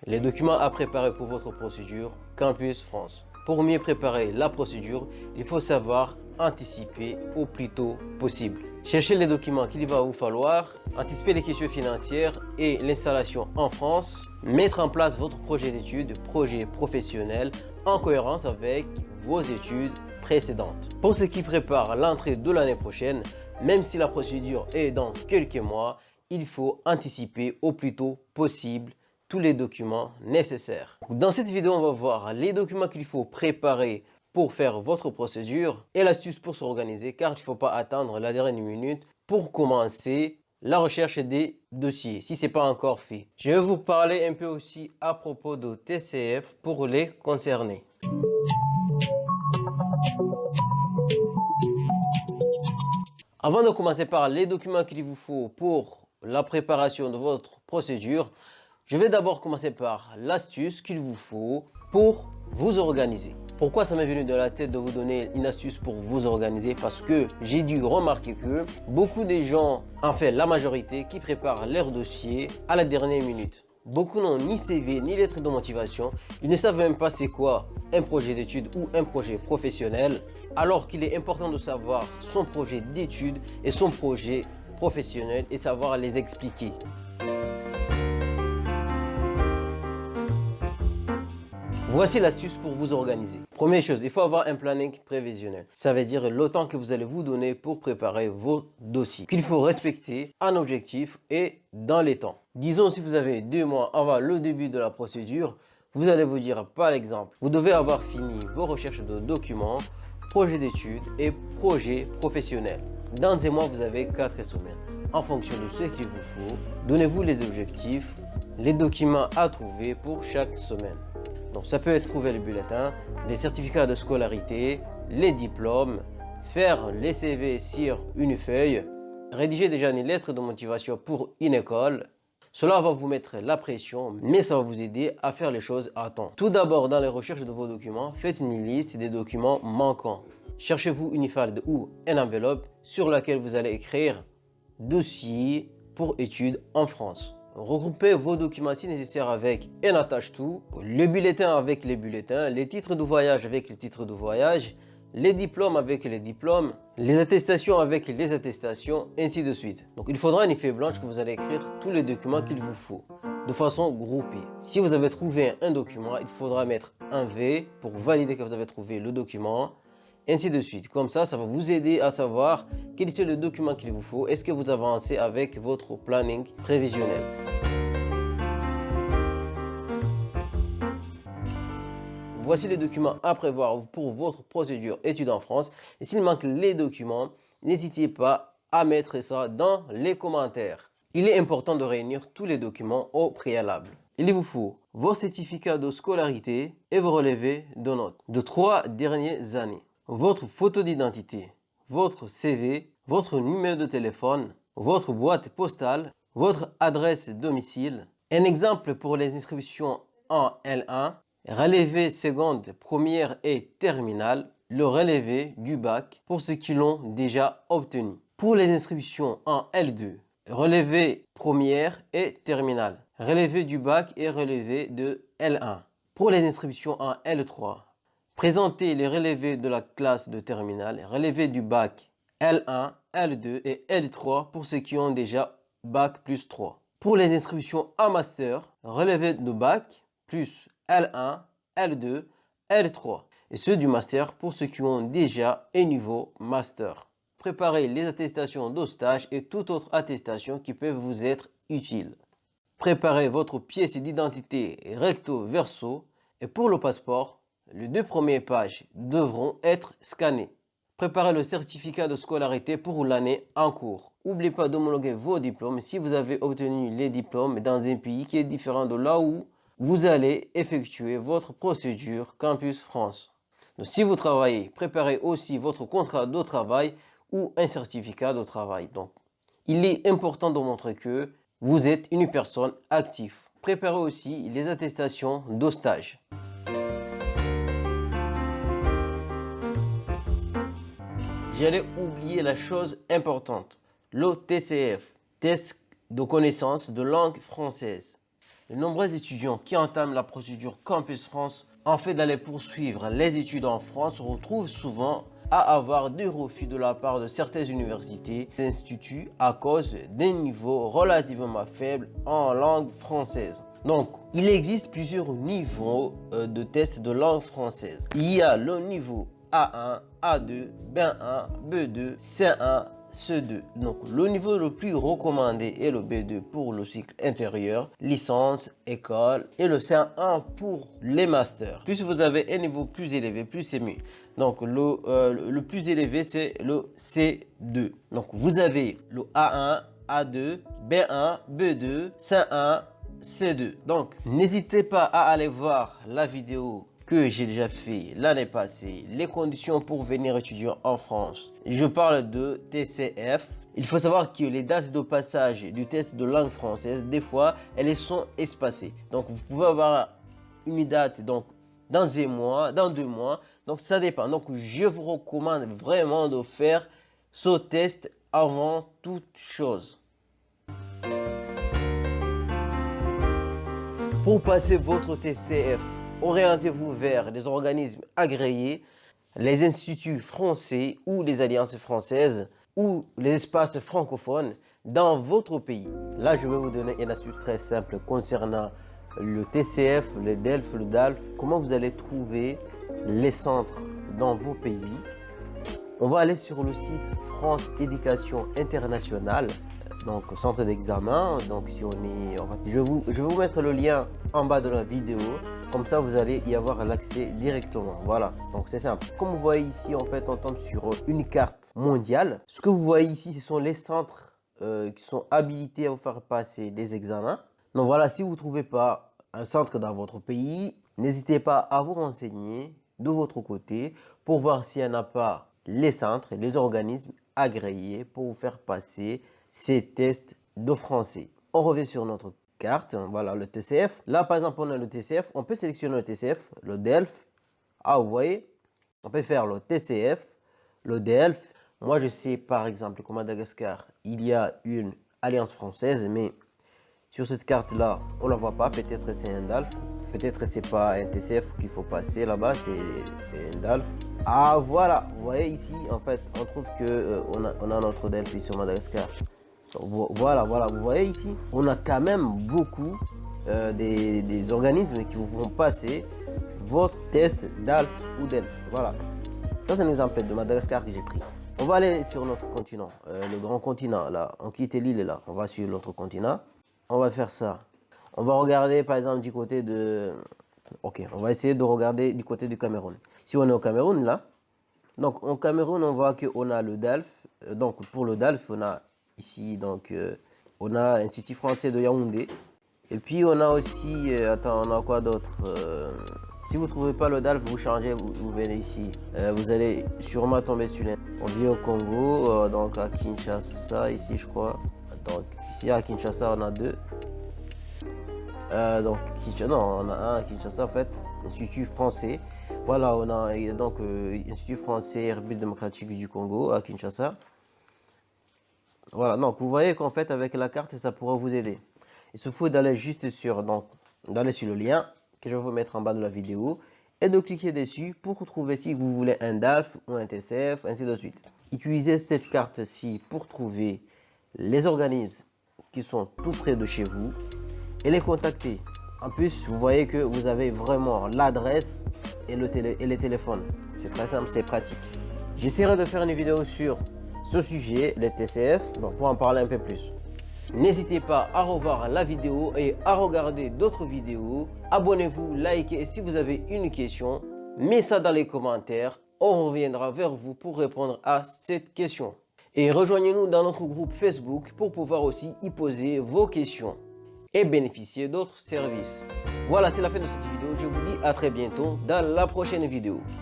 les documents à préparer pour votre procédure Campus France. Pour mieux préparer la procédure, il faut savoir anticiper au plus tôt possible. Cherchez les documents qu'il va vous falloir, anticiper les questions financières et l'installation en France, mettre en place votre projet d'études, projet professionnel en cohérence avec vos études précédentes. Pour ceux qui préparent l'entrée de l'année prochaine, même si la procédure est dans quelques mois, il faut anticiper au plus tôt possible tous les documents nécessaires. Dans cette vidéo, on va voir les documents qu'il faut préparer pour faire votre procédure et l'astuce pour s'organiser, car il ne faut pas attendre la dernière minute pour commencer la recherche des dossiers si ce n'est pas encore fait. Je vais vous parler un peu aussi à propos de TCF pour les concernés. Avant de commencer par les documents qu'il vous faut pour la préparation de votre procédure, je vais d'abord commencer par l'astuce qu'il vous faut pour vous organiser. Pourquoi ça m'est venu de la tête de vous donner une astuce pour vous organiser? Parce que j'ai dû remarquer que beaucoup de gens, en fait la majorité, qui préparent leur dossier à la dernière minute. Beaucoup n'ont ni CV ni lettre de motivation. Ils ne savent même pas c'est quoi un projet d'études ou un projet professionnel, alors qu'il est important de savoir son projet d'études et son projet professionnel et savoir les expliquer. Voici l'astuce pour vous organiser. Première chose, il faut avoir un planning prévisionnel. Ça veut dire le temps que vous allez vous donner pour préparer vos dossiers, qu'il faut respecter en objectif et dans les temps. Disons si vous avez 2 mois avant le début de la procédure, vous allez vous dire par exemple, vous devez avoir fini vos recherches de documents, projets d'études et projets professionnels. Dans 1 mois, vous avez 4 semaines. En fonction de ce qu'il vous faut, donnez-vous les objectifs, les documents à trouver pour chaque semaine. Donc ça peut être trouver le bulletin, les certificats de scolarité, les diplômes, faire les CV sur une feuille, rédiger déjà une lettre de motivation pour une école. Cela va vous mettre la pression, mais ça va vous aider à faire les choses à temps. Tout d'abord, dans les recherches de vos documents, faites une liste des documents manquants. Cherchez-vous une feuille ou une enveloppe sur laquelle vous allez écrire « Dossier pour études en France ». Regroupez vos documents si nécessaire avec un attache-tout, le bulletin avec les bulletins, les titres de voyage avec les titres de voyage, les diplômes avec les diplômes, les attestations avec les attestations, ainsi de suite. Donc il faudra une feuille blanche que vous allez écrire tous les documents qu'il vous faut, de façon groupée. Si vous avez trouvé un document, il faudra mettre un V pour valider que vous avez trouvé le document, ainsi de suite. Comme ça va vous aider à savoir quel est le document qu'il vous faut. Est-ce que vous avancez avec votre planning prévisionnel? Voici les documents à prévoir pour votre procédure études en France. Et s'il manque les documents, n'hésitez pas à mettre ça dans les commentaires. Il est important de réunir tous les documents au préalable. Il vous faut vos certificats de scolarité et vos relevés de notes de 3 dernières années. Votre photo d'identité, votre CV, votre numéro de téléphone, votre boîte postale, votre adresse domicile. Un exemple pour les inscriptions en L1, relevé seconde, première et terminale, le relevé du bac pour ceux qui l'ont déjà obtenu. Pour les inscriptions en L2, relevé première et terminale, relevé du bac et relevé de L1. Pour les inscriptions en L3, présentez les relevés de la classe de terminale, relevés du bac L1, L2 et L3 pour ceux qui ont déjà bac plus 3. Pour les inscriptions en master, relevés de bac plus L1, L2, L3 et ceux du master pour ceux qui ont déjà un niveau master. Préparez les attestations de stage et toute autre attestation qui peuvent vous être utiles. Préparez votre pièce d'identité recto verso et pour le passeport, les 2 premières pages devront être scannées. Préparez le certificat de scolarité pour l'année en cours. N'oubliez pas d'homologuer vos diplômes si vous avez obtenu les diplômes dans un pays qui est différent de là où vous allez effectuer votre procédure Campus France. Donc, si vous travaillez, préparez aussi votre contrat de travail ou un certificat de travail. Donc, il est important de montrer que vous êtes une personne active. Préparez aussi les attestations de stage. J'allais oublier la chose importante, le TCF, test de connaissance de langue française. Les nombreux étudiants qui entament la procédure Campus France en fait d'aller poursuivre les études en France se retrouvent souvent à avoir des refus de la part de certaines universités et instituts à cause d'un niveau relativement faible en langue française. Donc, il existe plusieurs niveaux de tests de langue française. Il y a le niveau A1, A2, B1, B2, C1, C2. Donc, le niveau le plus recommandé est le B2 pour le cycle inférieur, licence, école, et le C1 pour les masters. Plus vous avez un niveau plus élevé, plus c'est mieux. Donc, le plus élevé, c'est le C2. Donc, vous avez le A1, A2, B1, B2, C1, C2. Donc, n'hésitez pas à aller voir la vidéo que j'ai déjà fait l'année passée, les conditions pour venir étudier en France. Je parle de TCF. Il faut savoir que les dates de passage du test de langue française, des fois, elles sont espacées. Donc, vous pouvez avoir une date donc dans un mois, dans 2 mois. Donc, ça dépend. Donc, je vous recommande vraiment de faire ce test avant toute chose. Pour passer votre TCF, orientez-vous vers les organismes agréés, les instituts français ou les alliances françaises ou les espaces francophones dans votre pays. Là, je vais vous donner une astuce très simple concernant le TCF, le DELF, le DALF. Comment vous allez trouver les centres dans vos pays. On va aller sur le site France Éducation Internationale. Donc centre d'examen, donc si on est, en fait, je vais vous mettre le lien en bas de la vidéo, comme ça vous allez y avoir l'accès directement. Voilà, donc c'est simple. Comme vous voyez ici, en fait, on tombe sur une carte mondiale. Ce que vous voyez ici, ce sont les centres qui sont habilités à vous faire passer des examens. Donc voilà, si vous ne trouvez pas un centre dans votre pays, n'hésitez pas à vous renseigner de votre côté pour voir s'il n'y en a pas les centres, les organismes agréés pour vous faire passer ces tests de français. On revient sur notre carte, voilà le TCF. Là, par exemple, on a le TCF, on peut sélectionner le TCF, le DELF. Ah, vous voyez, on peut faire le TCF, le DELF. Moi, je sais par exemple qu'au Madagascar, il y a une alliance française, mais sur cette carte-là, on ne la voit pas. Peut-être c'est un DALF, peut-être c'est pas un TCF qu'il faut passer là-bas, c'est un DALF. Ah, voilà, vous voyez ici, en fait, on trouve que on a notre DELF ici au Madagascar. Voilà, vous voyez ici, on a quand même beaucoup des organismes qui vous font passer votre test DALF ou DELF. Voilà, ça c'est un exemple de Madagascar que j'ai pris. On va aller sur notre continent, le grand continent, là. On quitte l'île là, on va sur l'autre continent. On va faire ça. On va regarder par exemple du côté de... Ok, on va essayer de regarder du côté du Cameroun. Si on est au Cameroun là, donc au Cameroun on voit qu'on a le DALF. Donc pour le DALF on a ici donc on a Institut français de Yaoundé. Et puis on a aussi, attends, on a quoi d'autre si vous ne trouvez pas le DALF, vous changez, vous venez ici. Vous allez sûrement tomber sur l'un. On vit au Congo, donc à Kinshasa ici je crois. Donc ici à Kinshasa on a deux. Donc non, on a un à Kinshasa en fait, Institut français. Voilà, on a donc Institut français République démocratique du Congo à Kinshasa. Voilà, donc vous voyez qu'en fait avec la carte ça pourra vous aider. Il se faut d'aller juste sur, donc d'aller sur le lien que je vais vous mettre en bas de la vidéo et de cliquer dessus pour trouver si vous voulez un DALF ou un TCF, ainsi de suite. Utilisez cette carte-ci pour trouver les organismes qui sont tout près de chez vous et les contacter. En plus, vous voyez que vous avez vraiment l'adresse et les téléphones. C'est très simple, c'est pratique. J'essaierai de faire une vidéo sur ce sujet, les TCF, pour en parler un peu plus. N'hésitez pas à revoir la vidéo et à regarder d'autres vidéos. Abonnez-vous, likez et si vous avez une question, mettez ça dans les commentaires. On reviendra vers vous pour répondre à cette question. Et rejoignez-nous dans notre groupe Facebook pour pouvoir aussi y poser vos questions et bénéficier d'autres services. Voilà, c'est la fin de cette vidéo. Je vous dis à très bientôt dans la prochaine vidéo.